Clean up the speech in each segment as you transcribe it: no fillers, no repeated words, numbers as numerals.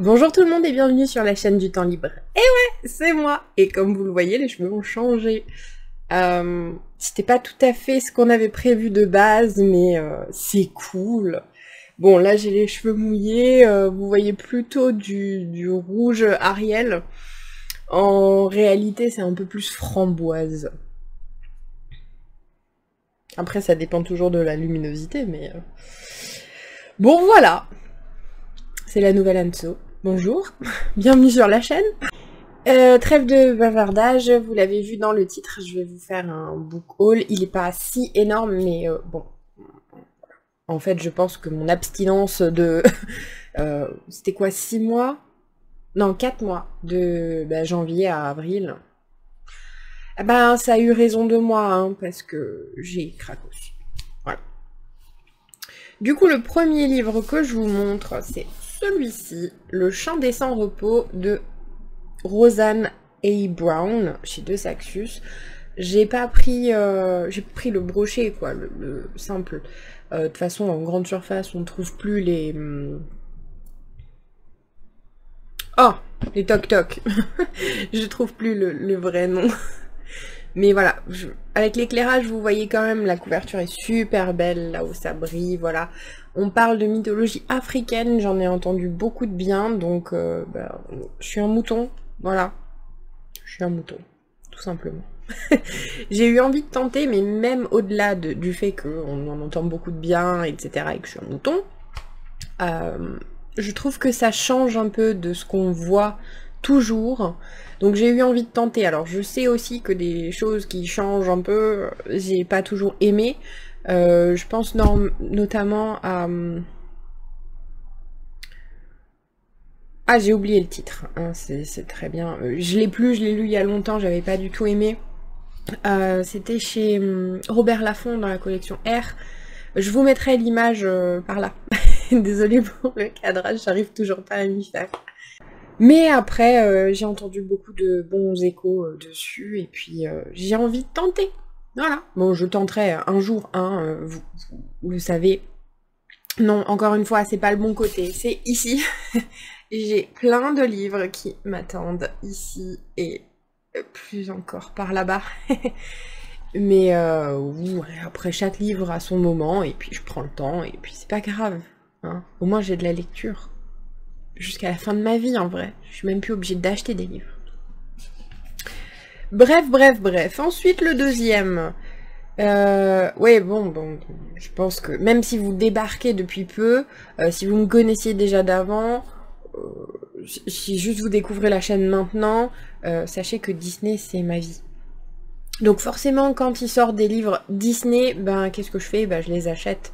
Bonjour tout le monde et bienvenue sur la chaîne du temps libre. Et ouais, c'est moi. Et comme vous le voyez, les cheveux ont changé. C'était pas tout à fait ce qu'on avait prévu de base, mais c'est cool. Bon, là j'ai les cheveux mouillés, vous voyez plutôt du rouge Ariel. En réalité, c'est un peu plus framboise. Après, ça dépend toujours de la luminosité, mais... Bon, voilà. C'est la nouvelle Anso. Bonjour, bienvenue sur la chaîne. Trêve de bavardage, vous l'avez vu dans le titre, je vais vous faire un book haul. Il est pas si énorme, mais bon. En fait, je pense que mon abstinence de... c'était quoi, 6 mois? Non, 4 mois, de janvier à avril. Eh ben, ça a eu raison de moi, hein, parce que j'ai cracos. Voilà. Du coup, le premier livre que je vous montre, c'est celui-ci, Le Chant des Sans-Repos de Roseanne A. Brown, chez De Saxus. J'ai pas pris... j'ai pris le brochet, quoi, le simple. De toute façon, en grande surface, on ne trouve plus les... Oh, les toc-toc. Je trouve plus le vrai nom. Mais voilà, avec l'éclairage, vous voyez quand même, la couverture est super belle, là où ça brille, voilà. On parle de mythologie africaine, j'en ai entendu beaucoup de bien, donc je suis un mouton, voilà. Je suis un mouton, tout simplement. J'ai eu envie de tenter, mais même au-delà du fait qu'on en entend beaucoup de bien, etc., et que je suis un mouton, je trouve que ça change un peu de ce qu'on voit toujours. Donc j'ai eu envie de tenter. Alors je sais aussi que des choses qui changent un peu, j'ai pas toujours aimé. Je pense notamment à... Ah, j'ai oublié le titre, hein, c'est très bien. Je l'ai lu il y a longtemps, j'avais pas du tout aimé. C'était chez Robert Laffont dans la collection R. Je vous mettrai l'image par là. Désolée pour le cadrage, j'arrive toujours pas à m'y faire. Mais après, j'ai entendu beaucoup de bons échos dessus, et puis j'ai envie de tenter. Voilà. Bon, je tenterai un jour, hein, vous le savez. Non, encore une fois, c'est pas le bon côté, c'est ici. J'ai plein de livres qui m'attendent ici, et plus encore par là-bas. Mais après, chaque livre a son moment, et puis je prends le temps, et puis c'est pas grave. Hein. Au moins, j'ai de la lecture. Jusqu'à la fin de ma vie, en vrai. Je suis même plus obligée d'acheter des livres. Bref. Ensuite, le deuxième. Ouais, bon, je pense que même si vous débarquez depuis peu, si vous me connaissiez déjà d'avant, si juste vous découvrez la chaîne maintenant, sachez que Disney, c'est ma vie. Donc forcément, quand il sort des livres Disney, ben qu'est-ce que je fais? Ben je les achète.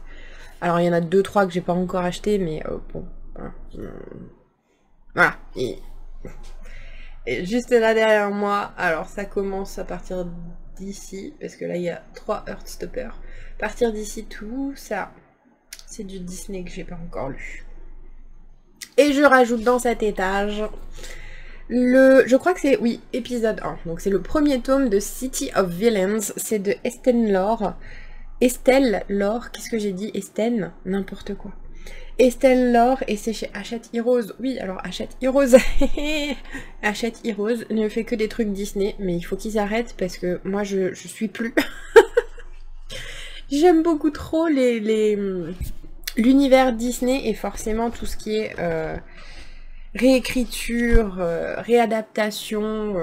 Alors il y en a 2-3 que j'ai pas encore acheté, mais bon... Voilà. Et juste là derrière moi, alors ça commence à partir d'ici, parce que là il y a 3 Heartstoppers. À partir d'ici, tout ça, c'est du Disney que j'ai pas encore lu. Et je rajoute dans cet étage je crois que c'est, oui, épisode 1. Donc c'est le premier tome de City of Villains, c'est de Estelle Laure. Estelle Laure, qu'est-ce que j'ai dit? Estelle? N'importe quoi. Estelle Laure, et c'est chez Hachette Heroes. Oui, alors Hachette Heroes. Hachette Heroes ne fait que des trucs Disney, mais il faut qu'ils arrêtent parce que moi je suis plus. J'aime beaucoup trop l'univers Disney, et forcément tout ce qui est réécriture, réadaptation,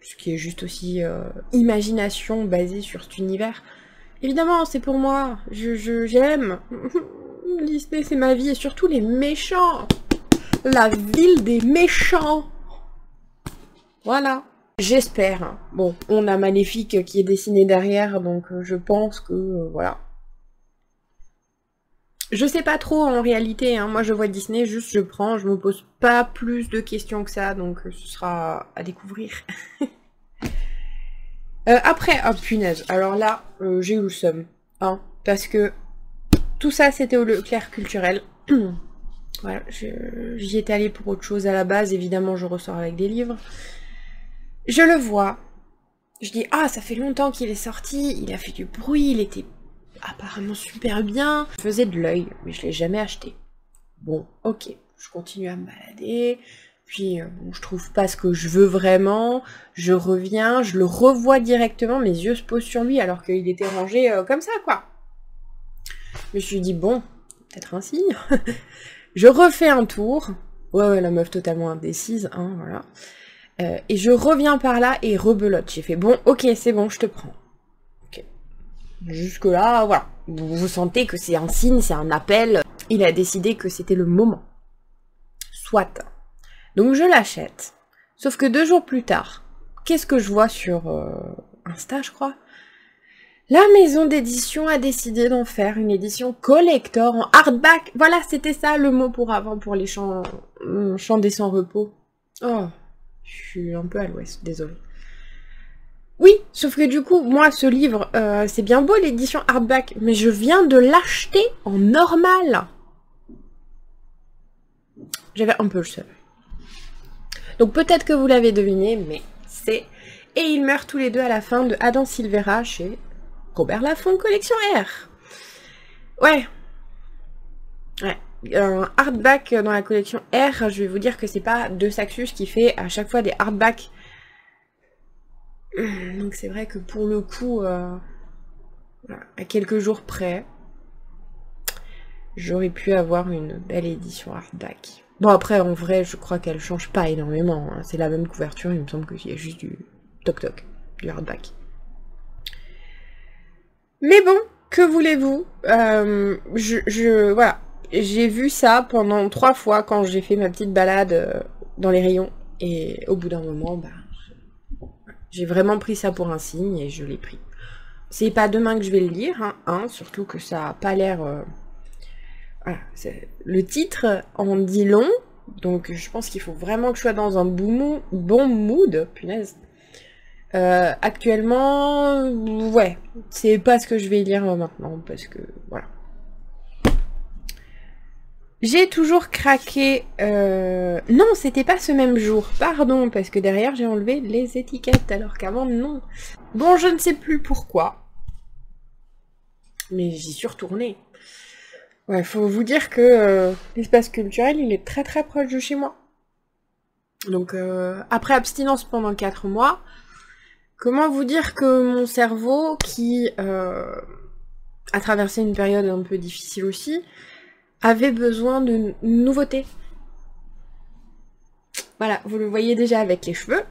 ce qui est juste aussi imagination basée sur cet univers. Évidemment, c'est pour moi, j'aime. Disney, c'est ma vie, et surtout les méchants. La ville des méchants. Voilà. J'espère. Bon, on a Maléfique qui est dessiné derrière, donc je pense que, voilà. Je sais pas trop en réalité, hein. Moi je vois Disney, juste je prends, je me pose pas plus de questions que ça, donc ce sera à découvrir. Après, oh punaise, alors là, j'ai eu le seum, hein, parce que tout ça c'était au Leclerc culturel. Voilà, j'y étais allée pour autre chose à la base, évidemment je ressors avec des livres. Je le vois, je dis, ah ça fait longtemps qu'il est sorti, il a fait du bruit, il était apparemment super bien. Je faisais de l'œil, mais je l'ai jamais acheté. Bon, ok, je continue à me balader, puis bon, je trouve pas ce que je veux vraiment, je reviens, je le revois directement, mes yeux se posent sur lui alors qu'il était rangé comme ça, quoi. Je me suis dit, bon, peut-être un signe. Je refais un tour, ouais, la meuf totalement indécise, hein, voilà. Et je reviens par là et rebelote. J'ai fait, bon, ok, c'est bon, je te prends. Ok. Jusque-là, voilà. Vous sentez que c'est un signe, c'est un appel. Il a décidé que c'était le moment. Soit. Donc je l'achète. Sauf que 2 jours plus tard, qu'est-ce que je vois sur Insta, je crois? La maison d'édition a décidé d'en faire une édition collector en hardback. Voilà, c'était ça le mot pour avant, pour les chants des sans-repos. Oh, je suis un peu à l'ouest, désolée. Oui, sauf que du coup, moi, ce livre, c'est bien beau l'édition hardback, mais je viens de l'acheter en normal. J'avais un peu le seum. Donc peut-être que vous l'avez deviné, mais c'est... Et ils meurent tous les deux à la fin de Adam Silvera chez Robert Laffont, collection R. Ouais. Un hardback dans la collection R, je vais vous dire que c'est pas De Saxus qui fait à chaque fois des hardbacks. Donc c'est vrai que pour le coup, à quelques jours près, j'aurais pu avoir une belle édition hardback. Bon après, en vrai, je crois qu'elle change pas énormément. Hein. C'est la même couverture, il me semble qu'il y a juste du toc-toc, du hardback. Mais bon, que voulez-vous, voilà. J'ai vu ça pendant 3 fois quand j'ai fait ma petite balade dans les rayons. Et au bout d'un moment, bah, j'ai vraiment pris ça pour un signe et je l'ai pris. C'est pas demain que je vais le lire, hein, surtout que ça a pas l'air... Voilà, le titre en dit long, donc je pense qu'il faut vraiment que je sois dans un bon mood, punaise. Actuellement, ouais, c'est pas ce que je vais lire maintenant, parce que, voilà. J'ai toujours craqué... Non, c'était pas ce même jour, pardon, parce que derrière j'ai enlevé les étiquettes, alors qu'avant, non. Bon, je ne sais plus pourquoi, mais j'y suis retournée. Ouais, faut vous dire que l'espace culturel, il est très très proche de chez moi. Donc, après abstinence pendant 4 mois, comment vous dire que mon cerveau, qui a traversé une période un peu difficile aussi, avait besoin de nouveautés. Voilà, vous le voyez déjà avec les cheveux.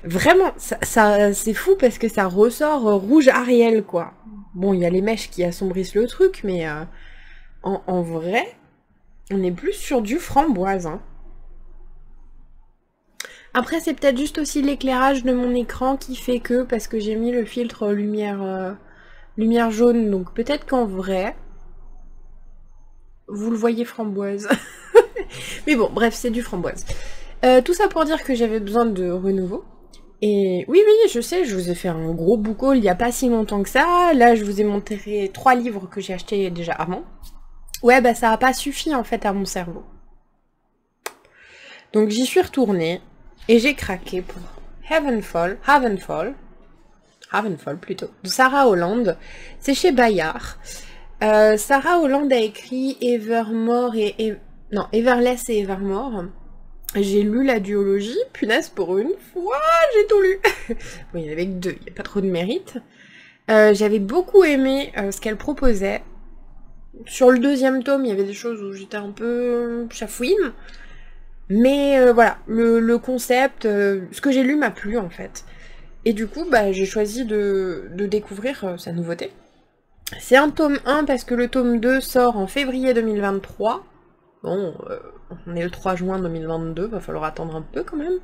Vraiment, ça c'est fou parce que ça ressort rouge Ariel, quoi. Bon, il y a les mèches qui assombrissent le truc, mais en vrai, on est plus sur du framboise. Hein. Après, c'est peut-être juste aussi l'éclairage de mon écran qui fait que, parce que j'ai mis le filtre lumière jaune, donc peut-être qu'en vrai, vous le voyez framboise. Mais bon, bref, c'est du framboise. Tout ça pour dire que j'avais besoin de renouveau. Et oui, je sais, je vous ai fait un gros book haul il n'y a pas si longtemps que ça. Là, je vous ai montré 3 livres que j'ai achetés déjà avant. Ouais, bah ça n'a pas suffi en fait à mon cerveau. Donc j'y suis retournée et j'ai craqué pour Havenfall plutôt, de Sarah Holland. C'est chez Bayard. Sarah Holland a écrit Evermore non, Everless et Evermore. J'ai lu la duologie, punaise, pour une fois, j'ai tout lu. Bon, il y en avait que 2, il n'y a pas trop de mérite. J'avais beaucoup aimé ce qu'elle proposait. Sur le 2e tome, il y avait des choses où j'étais un peu chafouine. Mais voilà, le concept, ce que j'ai lu m'a plu en fait. Et du coup, bah, j'ai choisi de découvrir sa nouveauté. C'est un tome 1 parce que le tome 2 sort en février 2023. Bon, on est le 3 juin 2022, va falloir attendre un peu quand même.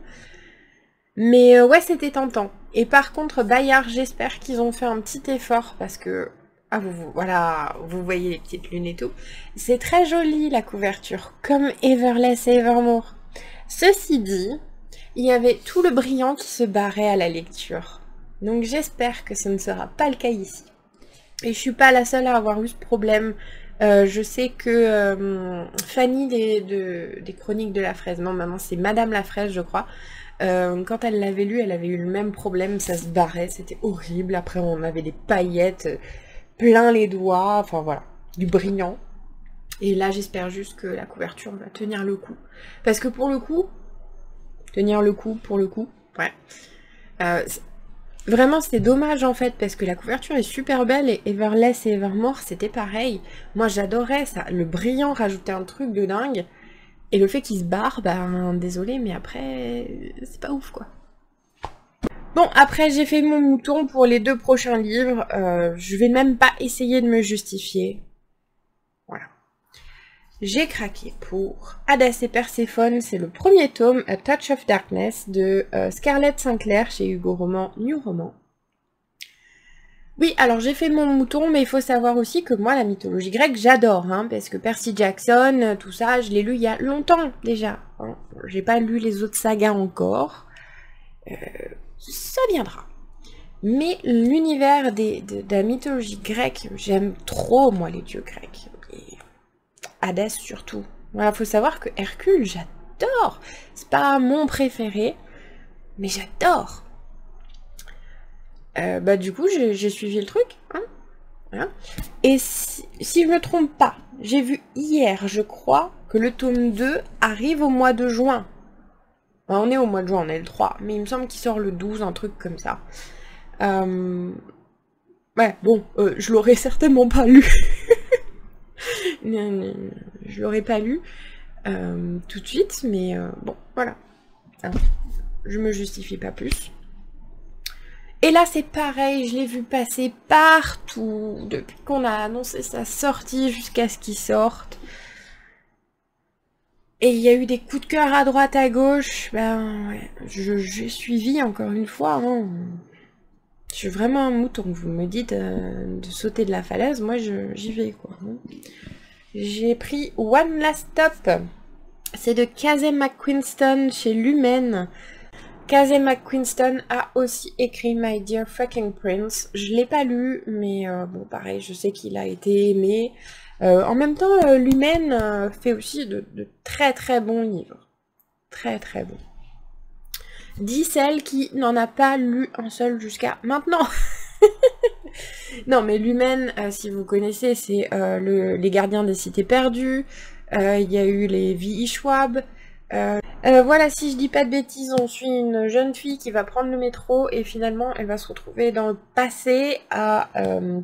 Mais ouais, c'était tentant. Et par contre, Bayard, j'espère qu'ils ont fait un petit effort parce que... Ah, voilà, vous voyez les petites lunes et tout. C'est très joli la couverture, comme Everless et Evermore. Ceci dit, il y avait tout le brillant qui se barrait à la lecture. Donc j'espère que ce ne sera pas le cas ici. Et je suis pas la seule à avoir eu ce problème. Je sais que Fanny des Chroniques de la Fraise, non maintenant c'est Madame la Fraise je crois, quand elle l'avait lu, elle avait eu le même problème, ça se barrait, c'était horrible. Après on avait des paillettes plein les doigts, enfin voilà, du brillant. Et là, j'espère juste que la couverture va tenir le coup. Parce que pour le coup, tenir le coup, pour le coup, ouais. Vraiment, c'était dommage en fait, parce que la couverture est super belle, et Everless et Evermore, c'était pareil. Moi, j'adorais ça. Le brillant rajoutait un truc de dingue. Et le fait qu'il se barre, ben, désolé, mais après, c'est pas ouf, quoi. Bon, après, j'ai fait mon mouton pour les 2 prochains livres. Je vais même pas essayer de me justifier. Voilà. J'ai craqué pour Hadès et Perséphone, c'est le premier tome, A Touch of Darkness, de Scarlett Sinclair chez Hugo Roman, New Roman. Oui, alors j'ai fait mon mouton, mais il faut savoir aussi que moi, la mythologie grecque, j'adore, hein, parce que Percy Jackson, tout ça, je l'ai lu il y a longtemps, déjà. Hein. J'ai pas lu les autres sagas encore. Ça viendra. Mais l'univers de la mythologie grecque, j'aime trop, moi, les dieux grecs. Et Hadès, surtout. Voilà, faut savoir que Hercule, j'adore. C'est pas mon préféré, mais j'adore. Bah du coup, j'ai suivi le truc. Hein, voilà. Et si je me trompe pas, j'ai vu hier, je crois, que le tome 2 arrive au mois de juin. Enfin, on est au mois de juin, on est le 3. Mais il me semble qu'il sort le 12, un truc comme ça. Ouais, bon, je l'aurais certainement pas lu. Je l'aurais pas lu tout de suite, mais bon, voilà. Alors, je me justifie pas plus. Et là, c'est pareil, je l'ai vu passer partout, depuis qu'on a annoncé sa sortie jusqu'à ce qu'il sorte. Et il y a eu des coups de cœur à droite, à gauche. Ben, ouais, j'ai suivi encore une fois. Hein. Je suis vraiment un mouton. Vous me dites de sauter de la falaise, moi j'y vais, quoi. J'ai pris One Last Stop. C'est de Casey McQuiston chez Lumen. Casey McQuiston a aussi écrit My Dear Fucking Prince. Je l'ai pas lu, mais bon, pareil, je sais qu'il a été aimé. En même temps, Lumen fait aussi de très très bons livres. Très très bons. Dit celle qui n'en a pas lu un seul jusqu'à maintenant. Non, mais Lumen, si vous connaissez, c'est les gardiens des cités perdues. Il y a eu les Viishwab. Voilà, si je dis pas de bêtises, on suit une jeune fille qui va prendre le métro et finalement elle va se retrouver dans le passé à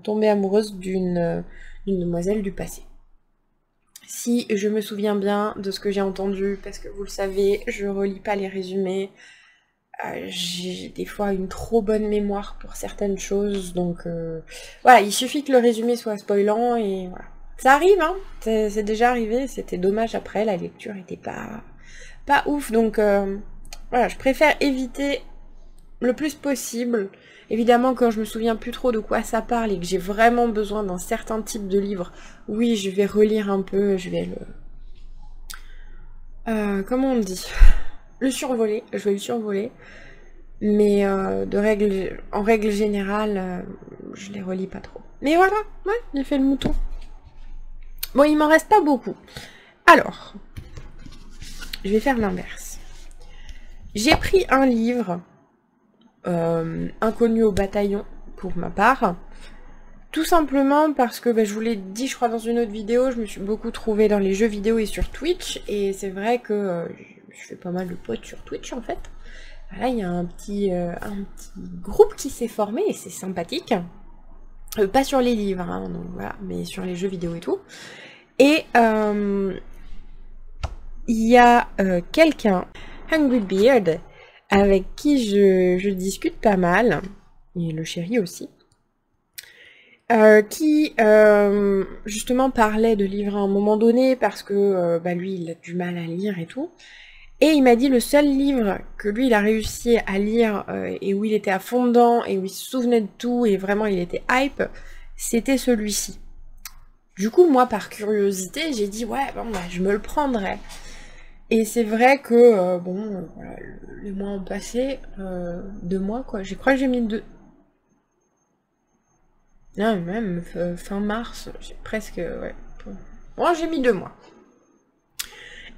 tomber amoureuse d'une demoiselle du passé. Si je me souviens bien de ce que j'ai entendu, parce que vous le savez, je relis pas les résumés. J'ai des fois une trop bonne mémoire pour certaines choses, donc voilà, il suffit que le résumé soit spoilant et voilà. Ça arrive, hein, c'est déjà arrivé, c'était dommage après, la lecture était pas ouf, donc voilà, je préfère éviter le plus possible. Évidemment, quand je me souviens plus trop de quoi ça parle et que j'ai vraiment besoin d'un certain type de livre, oui, je vais relire un peu, je vais comment on dit, le survoler, je vais le survoler, mais en règle générale, je les relis pas trop. Mais voilà, ouais, j'ai fait le mouton. Bon, il m'en reste pas beaucoup. Alors, je vais faire l'inverse. J'ai pris un livre, Inconnu au bataillon, pour ma part. Tout simplement parce que, je vous l'ai dit, je crois, dans une autre vidéo, je me suis beaucoup trouvée dans les jeux vidéo et sur Twitch. Et c'est vrai que je fais pas mal de potes sur Twitch, en fait. Là, il y a un petit groupe qui s'est formé et c'est sympathique. Pas sur les livres, hein, donc voilà, mais sur les jeux vidéo et tout. Et il y a quelqu'un, Hungry Beard, avec qui je discute pas mal, et le chéri aussi, qui justement parlait de livres à un moment donné parce que lui il a du mal à lire et tout. Et il m'a dit le seul livre que lui il a réussi à lire et où il était à fond dedans et où il se souvenait de tout et vraiment il était hype, c'était celui-ci. Du coup moi par curiosité j'ai dit ouais bon je me le prendrais. Et c'est vrai que voilà, les mois ont passé, 2 mois quoi, je crois que j'ai mis 2... Non même fin mars, j'ai presque... ouais. Bon j'ai mis 2 mois.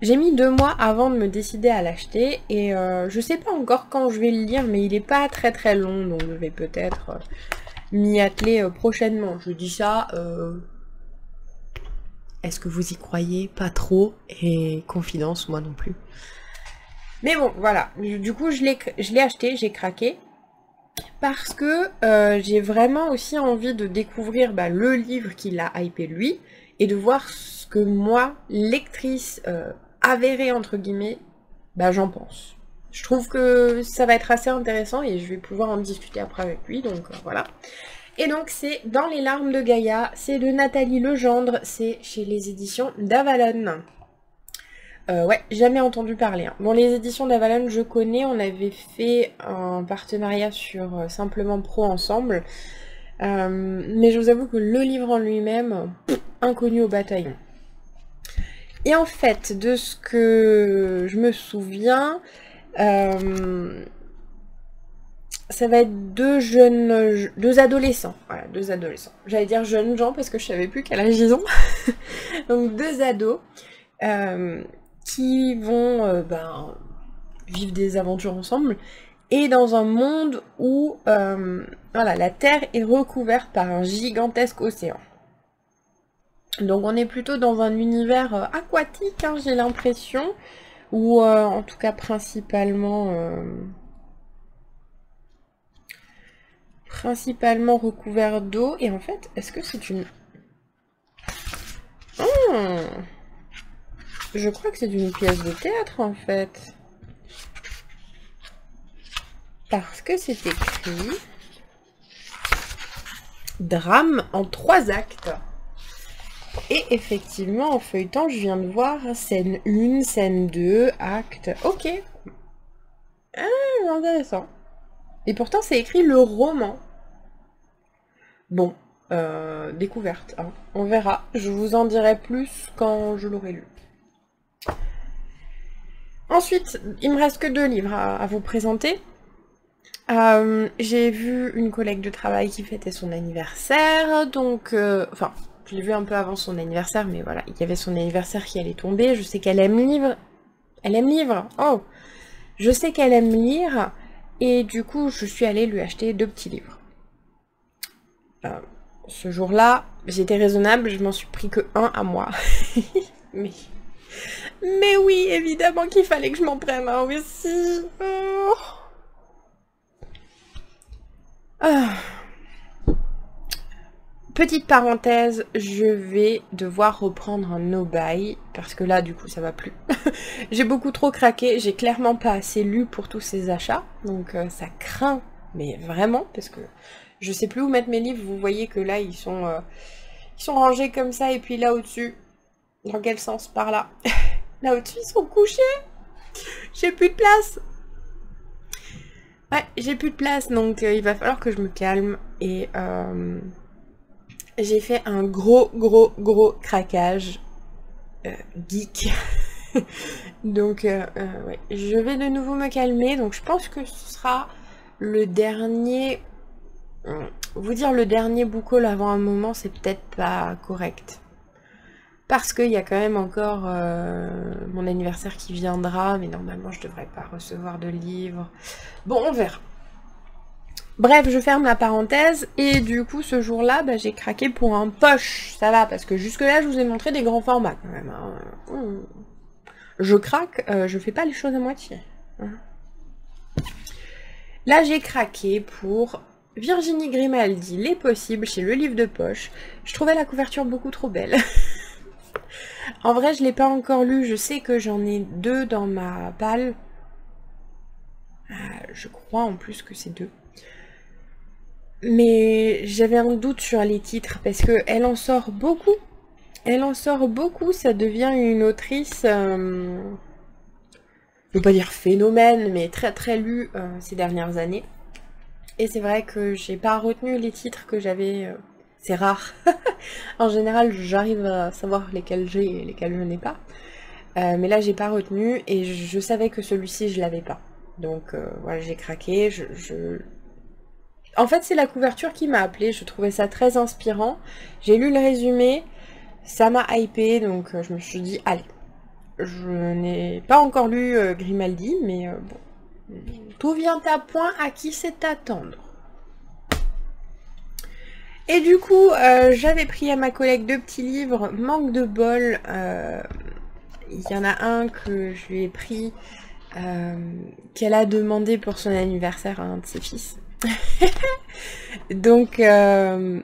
J'ai mis 2 mois avant de me décider à l'acheter et je sais pas encore quand je vais le lire mais il est pas très très long donc je vais peut-être m'y atteler prochainement. Je dis ça Est-ce que vous y croyez? Pas trop. Et confidence, moi non plus. Mais bon, voilà. Du coup, je l'ai acheté, j'ai craqué. Parce que j'ai vraiment aussi envie de découvrir le livre qui l'a hypé lui. Et de voir ce que moi, lectrice avérée, entre guillemets, j'en pense. Je trouve que ça va être assez intéressant et je vais pouvoir en discuter après avec lui. Donc voilà. Et donc c'est Dans les larmes de Gaïa, c'est de Nathalie Legendre, c'est chez les éditions d'Avalon. Ouais, jamais entendu parler. Hein. Bon, les éditions d'Avalon, je connais, on avait fait un partenariat sur Simplement Pro ensemble. Mais je vous avoue que le livre en lui-même, inconnu au bataillon. Et en fait, de ce que je me souviens, ça va être deux adolescents. Voilà, deux adolescents. J'allais dire jeunes gens parce que je savais plus quel âge ils ont. Donc deux ados qui vont vivre des aventures ensemble. Et dans un monde où voilà, la Terre est recouverte par un gigantesque océan. Donc on est plutôt dans un univers aquatique, hein, j'ai l'impression. Ou en tout cas principalement recouvert d'eau. Et en fait, est-ce que c'est une... Je crois que c'est une pièce de théâtre en fait. Parce que c'est écrit drame en 3 actes. Et effectivement, en feuilletant, je viens de voir scène 1, scène 2, acte. Ok. Ah, intéressant. Et pourtant, c'est écrit le roman. Bon, découverte. Hein. On verra. Je vous en dirai plus quand je l'aurai lu. Ensuite, il me reste que 2 livres à vous présenter. J'ai vu une collègue de travail qui fêtait son anniversaire, donc... Enfin, je l'ai vu un peu avant son anniversaire, mais voilà, il y avait son anniversaire qui allait tomber. Je sais qu'elle aime lire. Elle aime lire. Oh! Je sais qu'elle aime lire, et du coup, je suis allée lui acheter 2 petits livres. Ce jour-là, j'étais raisonnable, je m'en suis pris que 1 à moi. Mais oui, évidemment qu'il fallait que je m'en prenne un aussi. Oh. Petite parenthèse, je vais devoir reprendre un no-buy, parce que là, du coup, ça va plus. J'ai beaucoup trop craqué, j'ai clairement pas assez lu pour tous ces achats, donc ça craint, mais vraiment, parce que je sais plus où mettre mes livres. Vous voyez que là, ils sont rangés comme ça, et puis là au-dessus, dans quel sens? Par là. Là au-dessus, ils sont couchés. J'ai plus de place. Ouais, j'ai plus de place, donc il va falloir que je me calme, et... j'ai fait un gros craquage geek. Donc, ouais, je vais de nouveau me calmer. Donc, je pense que ce sera le dernier... Vous dire le dernier book haul avant un moment, c'est peut-être pas correct. Parce qu'il y a quand même encore mon anniversaire qui viendra. Mais normalement, je devrais pas recevoir de livres. Bon, on verra. Bref, je ferme la parenthèse, et du coup, ce jour-là, j'ai craqué pour un poche. Ça va, parce que jusque-là, je vous ai montré des grands formats, quand même. Hein. Je craque, je fais pas les choses à moitié. Hein. Là, j'ai craqué pour Virginie Grimaldi, Les Possibles, chez Le Livre de Poche. Je trouvais la couverture beaucoup trop belle. En vrai, je l'ai pas encore lu. Je sais que j'en ai 2 dans ma palle. Je crois en plus que c'est 2. Mais j'avais un doute sur les titres parce qu'elle en sort beaucoup. Elle en sort beaucoup, ça devient une autrice, je veux pas dire phénomène, mais très lue ces dernières années. Et c'est vrai que j'ai pas retenu les titres que j'avais, c'est rare. En général, j'arrive à savoir lesquels j'ai et lesquels je n'ai pas. Mais là, j'ai pas retenu, et je savais que celui-ci, je l'avais pas. Donc voilà, j'ai craqué, En fait, c'est la couverture qui m'a appelée, je trouvais ça très inspirant. J'ai lu le résumé, ça m'a hypé, donc je me suis dit, allez. Je n'ai pas encore lu Grimaldi, mais bon. Tout vient à point, à qui c'est attendre. Et du coup, j'avais pris à ma collègue 2 petits livres, manque de bol. Il y en a un que je lui ai pris, qu'elle a demandé pour son anniversaire à un de ses fils. donc, ben,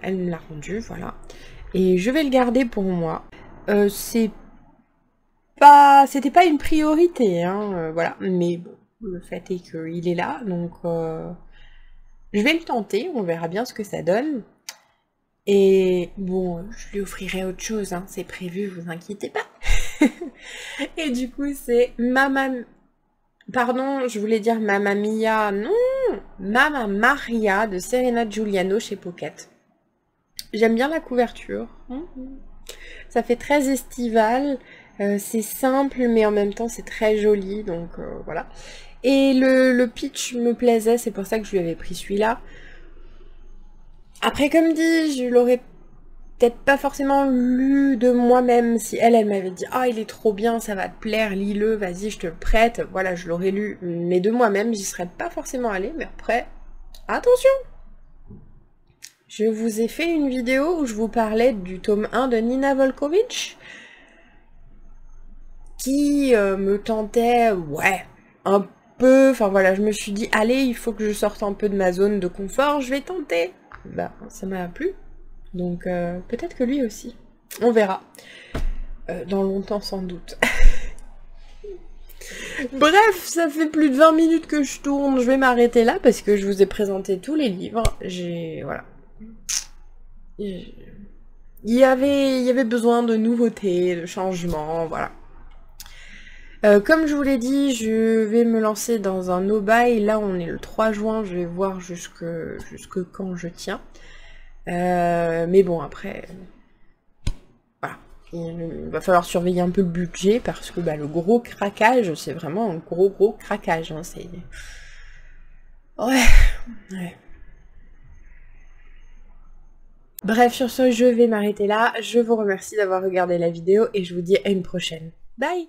elle me l'a rendu, voilà. Et je vais le garder pour moi. C'était pas une priorité, hein, voilà. Mais bon, le fait est qu'il est là, donc je vais le tenter, on verra bien ce que ça donne. Et bon, je lui offrirai autre chose, hein, c'est prévu, vous inquiétez pas. Et du coup, c'est Pardon, je voulais dire Mamma Mia, non, Mamma Maria de Serena Giuliano chez Pocket. J'aime bien la couverture. Ça fait très estival, c'est simple mais en même temps c'est très joli, donc voilà. Et le pitch me plaisait, c'est pour ça que je lui avais pris celui-là. Après, comme dit, je l'aurais peut-être pas forcément lu de moi-même. Si elle m'avait dit « Ah, il est trop bien, ça va te plaire, lis-le, vas-y, je te le prête. » Voilà, je l'aurais lu. Mais de moi-même, j'y serais pas forcément allée. Mais après, attention! Je vous ai fait une vidéo où je vous parlais du tome 1 de Nina Volkovic, qui me tentait, ouais, un peu... Enfin voilà, je me suis dit « Allez, il faut que je sorte un peu de ma zone de confort, je vais tenter. » Bah, ça m'a plu. Donc peut-être que lui aussi. On verra. Dans longtemps sans doute. Bref, ça fait plus de 20 minutes que je tourne. Je vais m'arrêter là parce que je vous ai présenté tous les livres. Voilà. Il y avait besoin de nouveautés, de changements, voilà. Comme je vous l'ai dit, je vais me lancer dans un no-buy. Là, on est le 3 juin. Je vais voir jusque quand je tiens. Mais bon, après, voilà, il va falloir surveiller un peu le budget parce que bah, le gros craquage, c'est vraiment un gros craquage. Hein, c'est... Ouais. Bref, sur ce, je vais m'arrêter là. Je vous remercie d'avoir regardé la vidéo et je vous dis à une prochaine. Bye!